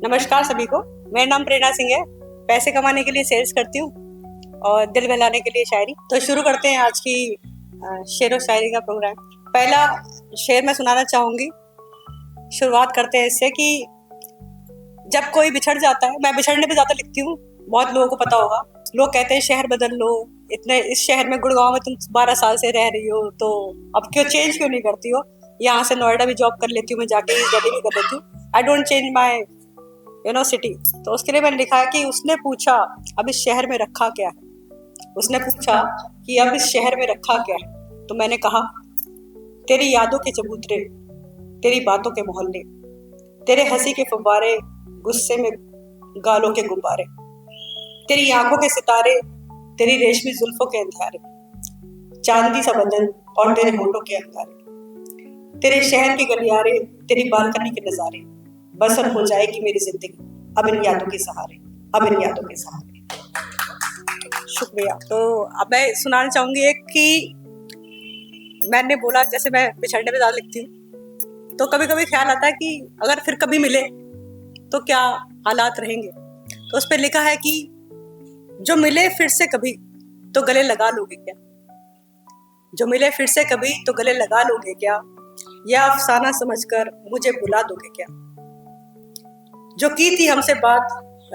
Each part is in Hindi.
नमस्कार सभी को। मेरा नाम प्रेरणा सिंह है। पैसे कमाने के लिए सेल्स करती हूँ और दिल बहलाने के लिए शायरी। तो शुरू करते हैं आज की शेर व शायरी का प्रोग्राम। पहला शेर मैं सुनाना चाहूँगी। शुरुआत करते हैं इससे कि जब कोई बिछड़ जाता है, मैं बिछड़ने पे ज़्यादा लिखती हूँ, बहुत लोगों को पता होगा। लोग कहते हैं शहर बदल लो, इतने इस शहर में गुड़गांव में तुम 12 साल से रह रही हो, तो अब क्यों चेंज क्यों नहीं करती हो? यहाँ से नोएडा भी जॉब कर लेती हूँ, मैं जाके दिल्ली भी कर लेती हूँ। I don't change my city. तो उसके लिए मैंने लिखा है कि उसने पूछा अब इस शहर में रखा क्या है। उसने पूछा कि अब इस शहर में रखा क्या है, तो मैंने कहा तेरी यादों के चबूतरे, तेरी बातों के मोहल्ले, तेरे हंसी के फव्वारे, गुस्से में गालों के गुब्बारे, तेरी आंखों के सितारे, तेरी रेशमी जुल्फों के अंधियारे, चांदी सा बदन और तेरे होठों के अंगारे, तेरे शहर के गलियारे, तेरी बालकनी के नजारे, बसर हो जाएगी मेरी जिंदगी अब इन यादों के सहारे, अब इन यादों के सहारे। शुक्रिया। तो अब मैं सुनाना चाहूंगी एक कि मैंने बोला जैसे मैं बिछड़ने में ज्यादा लिखती हूँ, तो कभी कभी ख्याल आता है कि अगर फिर कभी मिले तो क्या हालात रहेंगे। तो उस पर लिखा है कि जो मिले फिर से कभी तो गले लगा लोगे क्या, जो मिले फिर से कभी तो गले लगा लोगे क्या, या अफसाना समझकर मुझे बुला दोगे क्या। जो की थी हमसे बात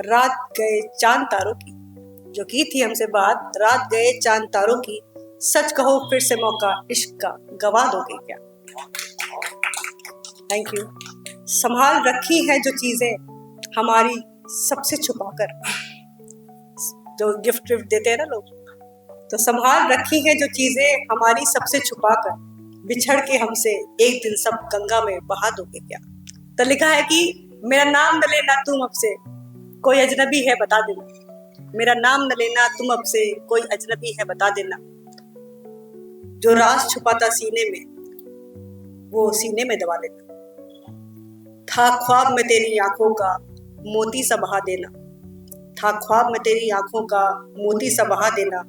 रात गए चांद तारों की, जो की थी हमसे बात रात गए चांद तारों की, सच कहो फिर से मौका इश्क का गवा दोगे क्या। Thank you. संभाल रखी हैं जो चीजें हमारी सबसे छुपाकर, जो गिफ्ट देते हैं ना लोग, तो संभाल रखी हैं जो चीजें हमारी सबसे छुपाकर, बिछड़ के हमसे एक दिन सब गंगा में बहा दोगे क्या। तो लिखा है कि मेरा नाम न लेना तुम अब से कोई अजनबी है बता देना, मेरा नाम न लेना तुम अब से कोई अजनबी है बता देना, जो राज छुपाता सीने में वो सीने में दबा लेना, था ख्वाब में तेरी आंखों का मोती सा बहा देना, था ख्वाब में तेरी आंखों का मोती सा बहा देना,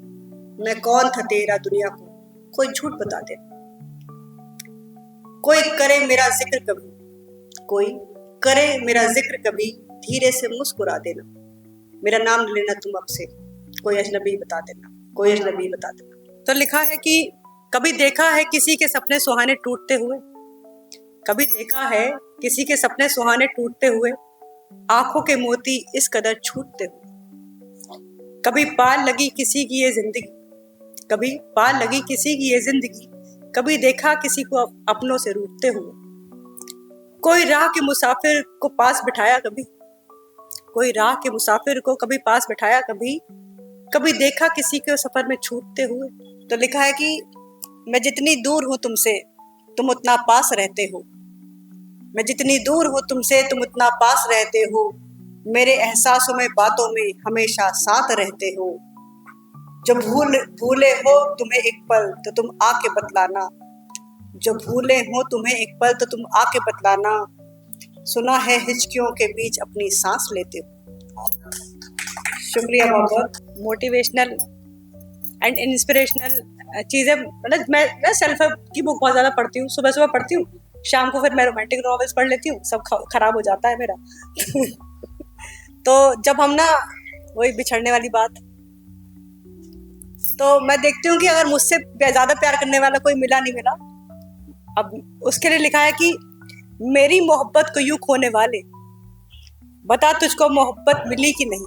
मैं कौन था तेरा दुनिया को कोई झूठ बता देना, कोई करे मेरा जिक्र कभी, कोई करे मेरा जिक्र कभी धीरे से मुस्कुरा देना, मेरा नाम लेना तुम अब से कोई अजनबी बता देना, कोई अजनबी बता देना। तो लिखा है कि कभी देखा है किसी के सपने सुहाने टूटते हुए, कभी देखा है किसी के सपने सुहाने टूटते हुए, आंखों के मोती इस कदर छूटते हुए, कभी पाल लगी किसी की ये जिंदगी, कभी पाल लगी किसी की ये जिंदगी, कभी देखा किसी को अपनों से रूठते हुए, कोई राह के मुसाफिर को पास बिठाया कभी, कोई राह के मुसाफिर को कभी पास बिठाया कभी, कभी देखा किसी के सफर में छूटते हुए। तो लिखा है कि मैं जितनी दूर हूँ तुमसे तुम उतना पास रहते हो, मैं जितनी दूर हूँ तुमसे तुम उतना पास रहते हो, मेरे एहसासों में बातों में हमेशा साथ रहते हो, जो भूले हो तुम्हें एक पल तो तुम आके बतलाना, जो भूले हो तुम्हें एक पल तो तुम आके बतलाना, सुना है हिचकियों के बीच अपनी सांस लेते हो। शुक्रिया बहुत बहुत। मोटिवेशनल एंड इंस्पिरेशनल चीज़ें, मतलब मैं सेल्फ हेल्प की बुक बहुत ज़्यादा पढ़ती हूँ, सुबह सुबह पढ़ती हूँ, शाम को फिर मैं रोमांटिक नॉवेल्स पढ़ लेती हूँ, सब खराब हो जाता है मेरा। तो जब हम ना वही बिछड़ने वाली बात, तो मैं देखती हूँ कि अगर मुझसे ज़्यादा प्यार करने वाला कोई मिला नहीं मिला, अब उसके लिए लिखा है कि मेरी मोहब्बत को यूं खोने वाले बता तुझको मोहब्बत मिली कि नहीं,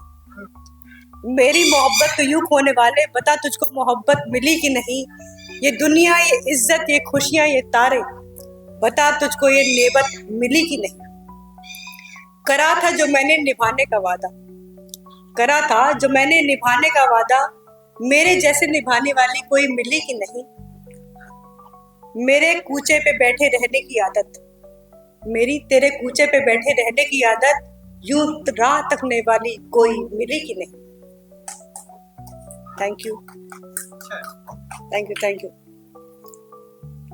मेरी मोहब्बत को यूं खोने वाले बता तुझको मोहब्बत मिली कि नहीं, ये दुनिया ये इज्जत ये खुशियां ये तारे बता तुझको ये नेबत मिली कि नहीं, करा था जो मैंने निभाने का वादा, करा था जो मैंने निभाने का वादा, मेरे जैसे निभाने वाली कोई मिली कि नहीं, मेरे कूचे पे बैठे रहने की आदत, मेरी तेरे कूचे पे बैठे रहने की आदत, यूं राह तकने वाली कोई मिली कि नहीं। Thank you thank you thank you.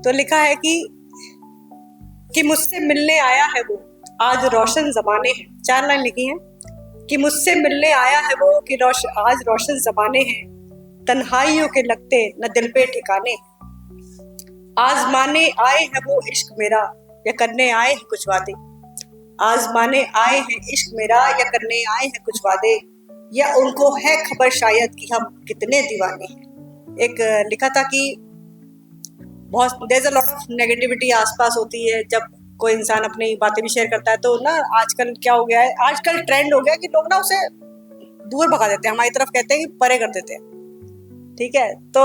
तो लिखा है कि मुझसे मिलने आया है वो आज रोशन जमाने हैं, 4 लाइन लिखी हैं कि मुझसे मिलने आया है वो कि आज रोशन जमाने हैं, तन्हाइयों के लगते न दिल पे ठिकाने, आजमाने आए हैं वो इश्क मेरा या करने आए हैं कुछ वादे, आजमाने आए हैं इश्क मेरा, या करने आए हैं कुछ वादे, या उनको है खबर शायद कि हम कितने दीवाने हैं। एक लिखा था कि बहुत there is a lot of negativity आसपास होती है जब कोई इंसान अपनी बातें भी शेयर करता है। तो ना आजकल क्या हो गया है, आजकल ट्रेंड हो गया है कि लोग ना उसे दूर भगा देते हैं, हमारी तरफ कहते हैं कि परे कर देते हैं। ठीक है, तो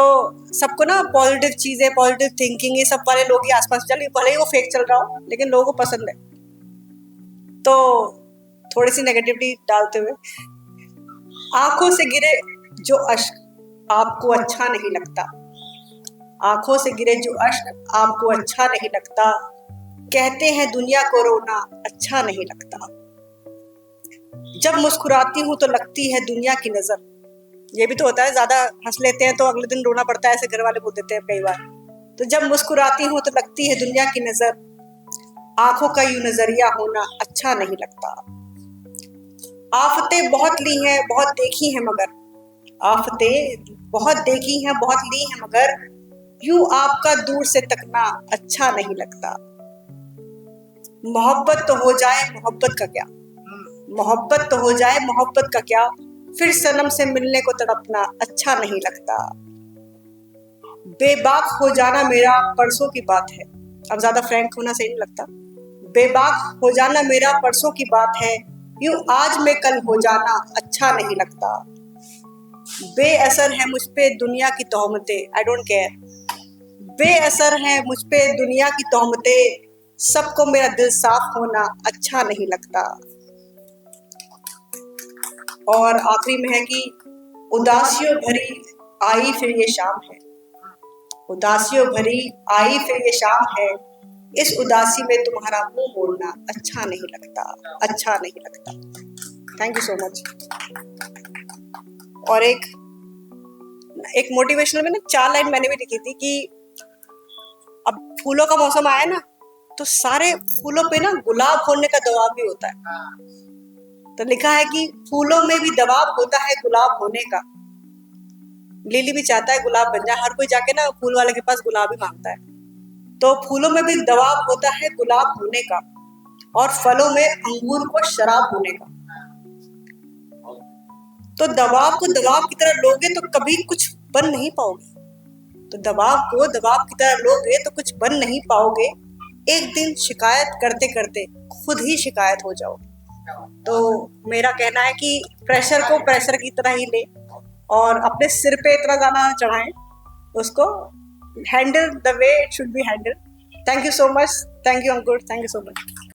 सबको ना पॉजिटिव चीजें, पॉजिटिव थिंकिंग, ये सब वाले लोग ही आसपास चल, भले ही वो फेक चल रहा हो लेकिन लोगों को पसंद है। तो थोड़ी सी नेगेटिविटी डालते हुए, आंखों से गिरे जो अश्क आपको अच्छा नहीं लगता, आंखों से गिरे जो अश्क आपको अच्छा नहीं लगता, कहते हैं दुनिया को रोना अच्छा नहीं लगता, जब मुस्कुराती हूँ तो लगती है दुनिया की नजर। ये भी तो होता है, ज्यादा हंस लेते हैं तो अगले दिन रोना पड़ता है, ऐसे घर वाले बोल देते हैं कई बार। तो जब मुस्कुराती हूँ तो लगती है दुनिया की नजर, आंखों का यूं नजरिया होना अच्छा नहीं लगता। आफतें बहुत ली हैं बहुत देखी हैं मगर, आफतें बहुत देखी हैं बहुत ली हैं मगर, यूं आपका दूर से तकना अच्छा नहीं लगता। मोहब्बत तो हो जाए मोहब्बत का क्या, मोहब्बत तो हो जाए मोहब्बत का क्या, फिर सनम से मिलने को तड़पना अच्छा नहीं लगता। बेबाक हो जाना मेरा परसों की बात है, अब ज्यादा फ्रैंक होना सही नहीं लगता। बेबाक हो जाना मेरा परसों की बात है, यूं आज में कल हो जाना अच्छा नहीं लगता। बेअसर है मुझ पे दुनिया की तोहमतें, आई डोंट केयर, बेअसर है मुझ पे दुनिया की तोहमतें, सबको मेरा दिल साफ होना अच्छा नहीं लगता। और आखिरी में है कि उदासियों भरी आई फिर ये शाम है, उदासियों भरी आई फिर ये शाम है, इस उदासी में तुम्हारा मुंह मोड़ना अच्छा नहीं लगता, अच्छा नहीं लगता। Thank you so much. और एक मोटिवेशनल में ना 4 लाइन मैंने भी लिखी थी कि अब फूलों का मौसम आया ना, तो सारे फूलों पे ना गुलाब होने का दबाव भी होता है। तो लिखा है कि फूलों में भी दबाव होता है गुलाब होने का, लिली भी चाहता है गुलाब बन जाए, हर कोई जाके ना फूल वाले के पास गुलाब ही मांगता है। तो फूलों में भी दबाव होता है गुलाब होने का, और फलों में अंगूर को शराब होने का। तो दबाव को दबाव की तरह लोगे तो कभी कुछ बन नहीं पाओगे, तो दबाव को दबाव की तरह लोगे तो कुछ बन नहीं पाओगे, एक दिन शिकायत करते करते खुद ही शिकायत हो जाओगे। तो मेरा कहना है कि प्रेशर को प्रेशर की तरह ही ले, और अपने सिर पे इतना ज्यादा चढ़ाएं उसको, handle the way it should be handle. Thank you so much, thank you Ankur, thank you so much.